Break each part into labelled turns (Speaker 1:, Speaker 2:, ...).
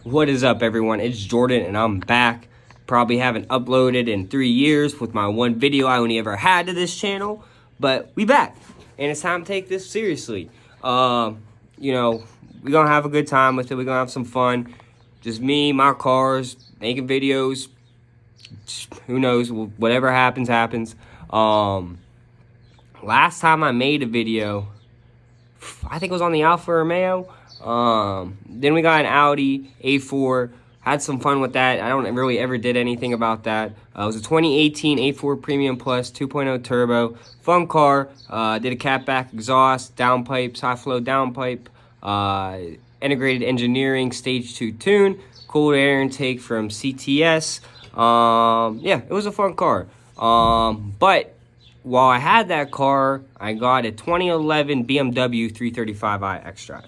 Speaker 1: What is up, everyone? It's Jordan, and I'm back. Probably haven't uploaded in 3 years with my one video I only ever had to this channel, but we back, and it's time to take this seriously. We're gonna have a good time with it. We're gonna have some fun. Just me, my cars, making videos. Who knows? Whatever happens, happens. Last time I made a video, I think it was on the Alfa Romeo. Then we got an Audi A4, had some fun with that. I don't really ever did anything about that. It was a 2018 A4 Premium Plus 2.0 Turbo, fun car. Did a catback exhaust, downpipes, high flow downpipe, integrated engineering, stage 2 tune, cooled air intake from CTS. Yeah, it was a fun car. But while I had that car, I got a 2011 BMW 335i X-Drive.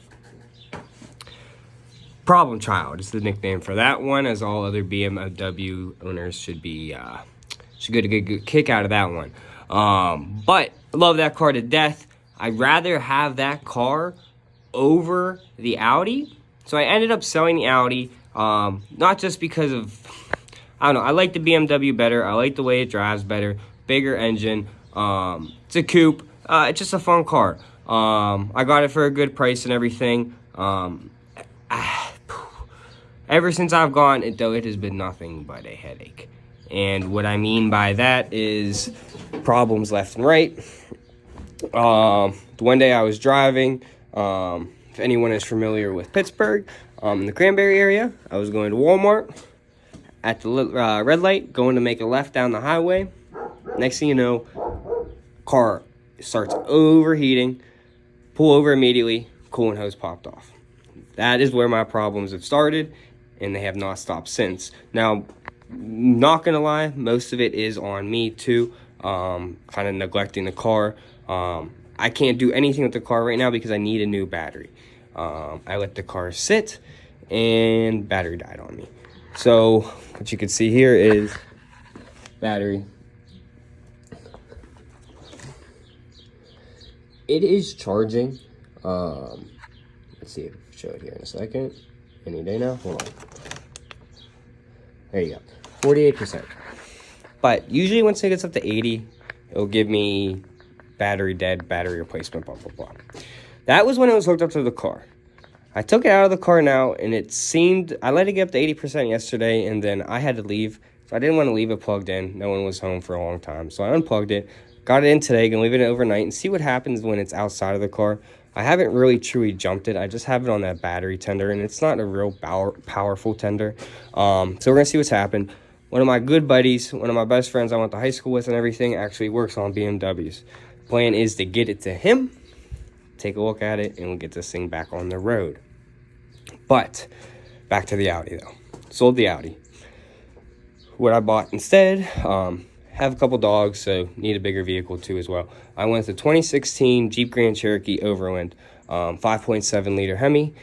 Speaker 1: Problem Child is the nickname for that one, as all other BMW owners should get a good kick out of that one. But I love that car to death. I'd rather have that car over the Audi. So I ended up selling the Audi, not just because of, I don't know, I like the BMW better. I like the way it drives better, bigger engine. It's a coupe. It's just a fun car. I got it for a good price and everything. Ever since I've gotten it, though, it has been nothing but a headache. And what I mean by that is problems left and right. One day I was driving. If anyone is familiar with Pittsburgh, in the Cranberry area, I was going to Walmart. At the red light, going to make a left down the highway. Next thing you know, car starts overheating. Pull over immediately, coolant hose popped off. That is where my problems have started, and they have not stopped since. Now, not gonna lie, most of it is on me too, kind of neglecting the car. I can't do anything with the car right now because I need a new battery. I let the car sit, and battery died on me. So what you can see here is battery. It is charging. Let's see if I show it here in a second. Any day now. Hold on. There you go. 48%. But usually once it gets up to 80, it'll give me battery dead, battery replacement, blah, blah, blah. That was when it was hooked up to the car. I took it out of the car now, and it seemed, I let it get up to 80% yesterday, and then I had to leave. So I didn't want to leave it plugged in. No one was home for a long time. So I unplugged it, got it in today, gonna leave it overnight and see what happens when it's outside of the car. I haven't really truly jumped it. I just have it on that battery tender, and it's not a real powerful tender. So we're gonna see what's happened. One of my good buddies, one of my best friends I went to high school with and everything, actually works on BMWs. Plan is to get it to him, take a look at it, and we'll get this thing back on the road. But back to the Audi though. Sold the Audi. What I bought instead, have a couple dogs, so need a bigger vehicle too as well. I went with the 2016 Jeep Grand Cherokee Overland, 5.7 liter Hemi.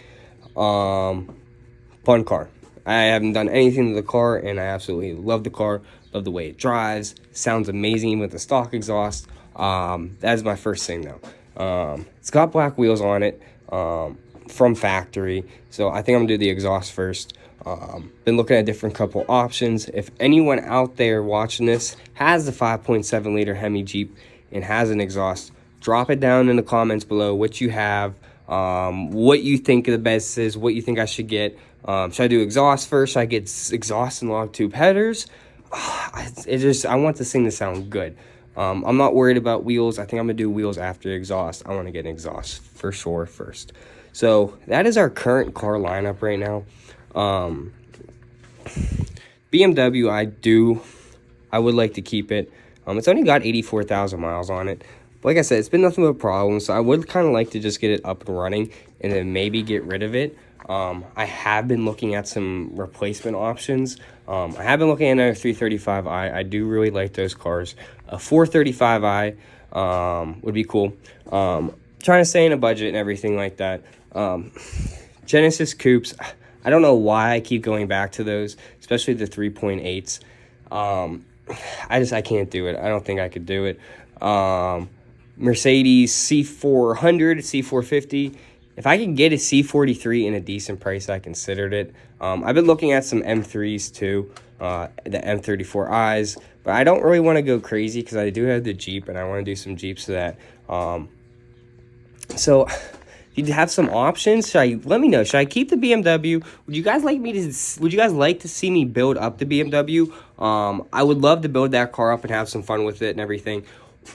Speaker 1: Fun car. I haven't done anything to the car, and I absolutely love the car. Love the way it drives. Sounds amazing with the stock exhaust. That is my first thing though. It's got black wheels on it from factory, so I think I'm gonna do the exhaust first. Been looking at different couple options. If anyone out there watching this has the 5.7 liter Hemi Jeep and has an exhaust, drop it down in the comments below what you have, what you think the best is, what you think I should get. Should I do exhaust first? Should I get exhaust and log tube headers? I want this thing to sound good. I'm not worried about wheels. I think I'm gonna do wheels after exhaust. I want to get an exhaust for sure first. So that is our current car lineup right now. BMW, I would like to keep it. It's only got 84,000 miles on it. But like I said, it's been nothing but problems. So I would kind of like to just get it up and running and then maybe get rid of it. I have been looking at some replacement options. I have been looking at a 335i. I do really like those cars. A 435i would be cool. Trying to stay in a budget and everything like that. Genesis coupes, I don't know why I keep going back to those, especially the 3.8s. I can't do it. I don't think I could do it. Mercedes C400, C450 if I can get a C43 in a decent price, I considered it. I've been looking at some M3s too, the M34Is, but I don't really want to go crazy because I do have the Jeep and I want to do some Jeeps to that. So if you have some options, let me know. Should I keep the BMW? Would you guys like to see me build up the BMW? I would love to build that car up and have some fun with it and everything.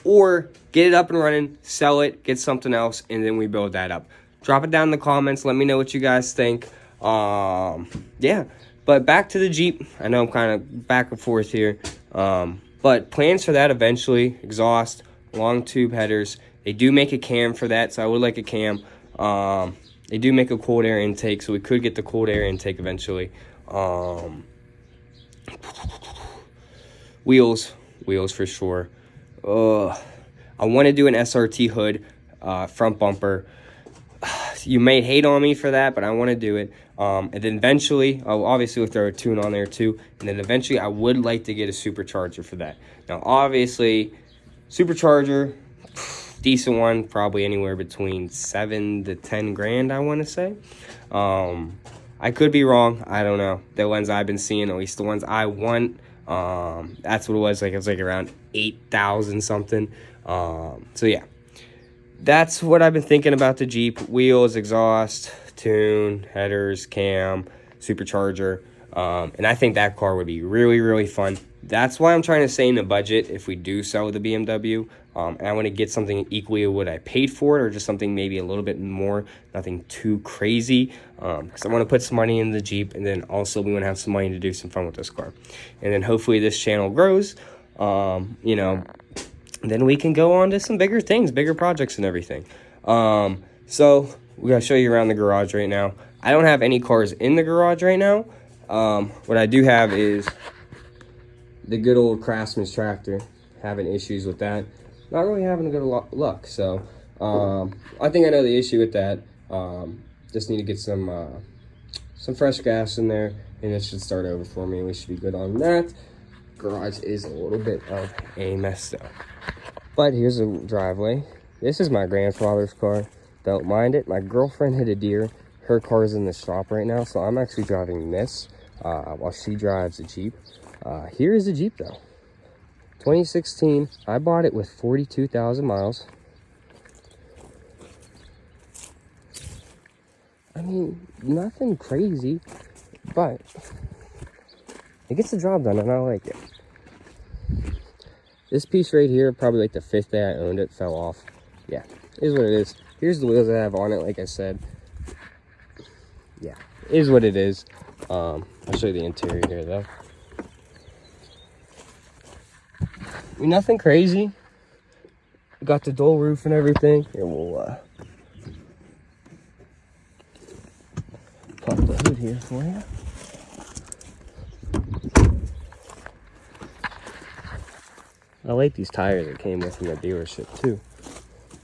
Speaker 1: Or get it up and running, sell it, get something else, and then we build that up. Drop it down in the comments. Let me know what you guys think. Yeah. But back to the Jeep. I know I'm kind of back and forth here. But plans for that eventually. Exhaust, long tube headers. They do make a cam for that, so I would like a cam. They do make a cold air intake, so we could get the cold air intake eventually. Wheels for sure. I want to do an SRT hood, front bumper. You may hate on me for that, but I want to do it. And then eventually, obviously we'll throw a tune on there too. And then eventually I would like to get a supercharger for that. Now, obviously, supercharger, decent one, probably anywhere between 7 to 10 grand, I want to say. I could be wrong. I don't know. The ones I've been seeing, at least the ones I want, that's what it was. Like, it was like around 8,000 something. So yeah, that's what I've been thinking about the Jeep. Wheels, exhaust, tune, headers, cam, supercharger. And I think that car would be really, really fun. That's why I'm trying to stay in the budget if we do sell the BMW. And I want to get something equally what I paid for it, or just something maybe a little bit more, nothing too crazy. Because I want to put some money in the Jeep, and then also we want to have some money to do some fun with this car. And then hopefully this channel grows, you know, then we can go on to some bigger things, bigger projects and everything. So we're going to show you around the garage right now. I don't have any cars in the garage right now. What I do have is the good old Craftsman's tractor. Having issues with that. Not really having a good luck. So I think I know the issue with that. Just need to get some fresh gas in there, and it should start over for me. We should be good on that. Garage is a little bit of a mess though. But here's the driveway. This is my grandfather's car. Don't mind it. My girlfriend hit a deer. Her car's in the shop right now, so I'm actually driving this while she drives the Jeep. Here is the Jeep though. 2016. I bought it with 42,000 miles. I mean, nothing crazy, but it gets the job done, and I like it. This piece right here, probably like the 5th day I owned it, fell off. Yeah, is what it is. Here's the wheels I have on it, like I said. Yeah, is what it is. I'll show you the interior here, though. I mean, nothing crazy. Got the dual roof and everything. Here, we'll pop the hood here for you. I like these tires that came with from the dealership too.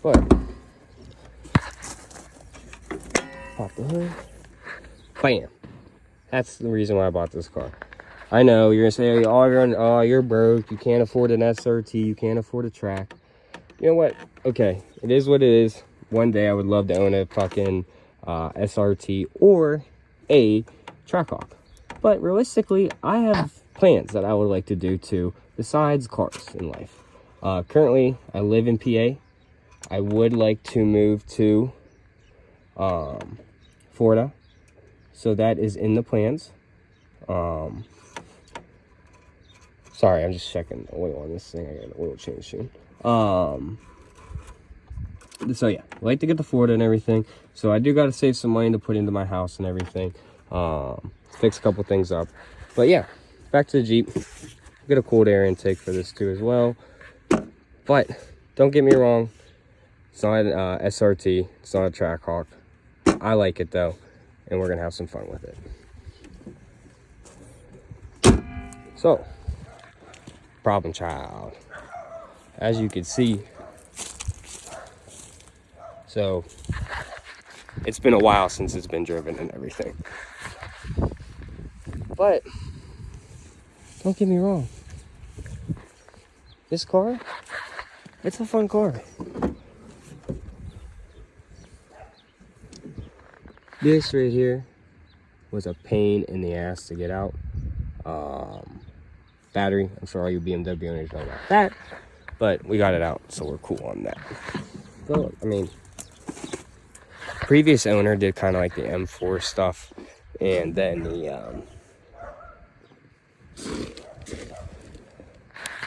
Speaker 1: But pop the hood. Bam. That's the reason why I bought this car. I know you're gonna say, oh, you're broke. You can't afford an SRT. You can't afford a track. You know what? Okay, it is what it is. One day I would love to own a fucking SRT or a Trackhawk. But realistically, I have plans that I would like to do too, besides cars in life. Currently, I live in PA. I would like to move to Florida. So that is in the plans. Sorry, I'm just checking the oil on this thing. I got an oil change soon. So yeah, I like to get to Florida and everything. So I do got to save some money to put into my house and everything. Fix a couple things up. But yeah, back to the Jeep. Get a cold air intake for this too as well. But don't get me wrong, it's not an SRT. It's not a Trackhawk. I like it though, and we're gonna have some fun with it. So, problem child, as you can see. So it's been a while since it's been driven and everything. But don't get me wrong, this car, it's a fun car. This right here was a pain in the ass to get out. Battery, I'm sure all you BMW owners know about that, but we got it out, so we're cool on that. So, I mean, previous owner did kind of like the M4 stuff, and then the,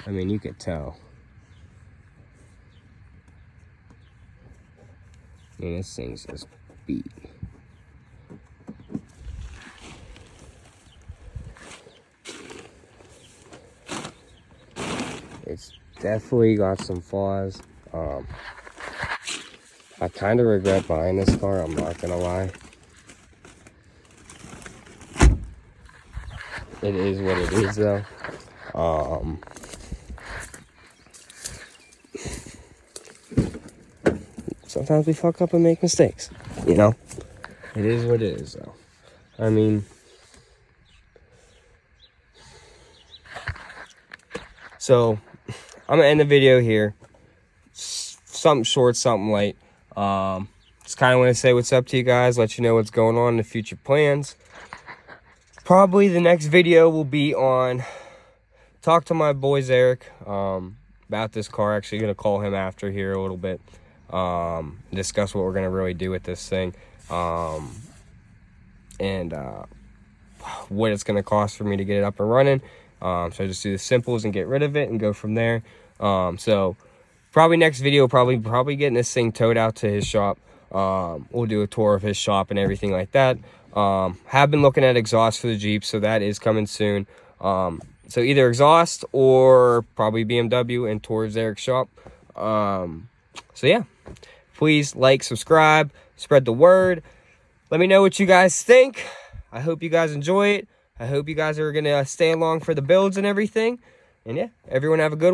Speaker 1: I mean, you could tell. I mean, this thing's just beat. It's definitely got some flaws. I kind of regret buying this car, I'm not gonna lie. It is what it is though. Sometimes we fuck up and make mistakes, you know? It is what it is though. I mean, so I'm gonna end the video here. Something short, something light. Just kind of want to say what's up to you guys, let you know what's going on in the future plans. Probably the next video will be on talk to my boys Eric about this car. Actually gonna call him after here a little bit, discuss what we're gonna really do with this thing, and what it's gonna cost for me to get it up and running. So I just do the simples and get rid of it and go from there. So probably next video, probably getting this thing towed out to his shop. We'll do a tour of his shop and everything like that. Have been looking at exhaust for the Jeep, so that is coming soon. So either exhaust or probably BMW and towards Eric's shop. So yeah, please like, subscribe, spread the word. Let me know what you guys think. I hope you guys enjoy it. I hope you guys are gonna stay along for the builds and everything. And yeah, everyone have a good one.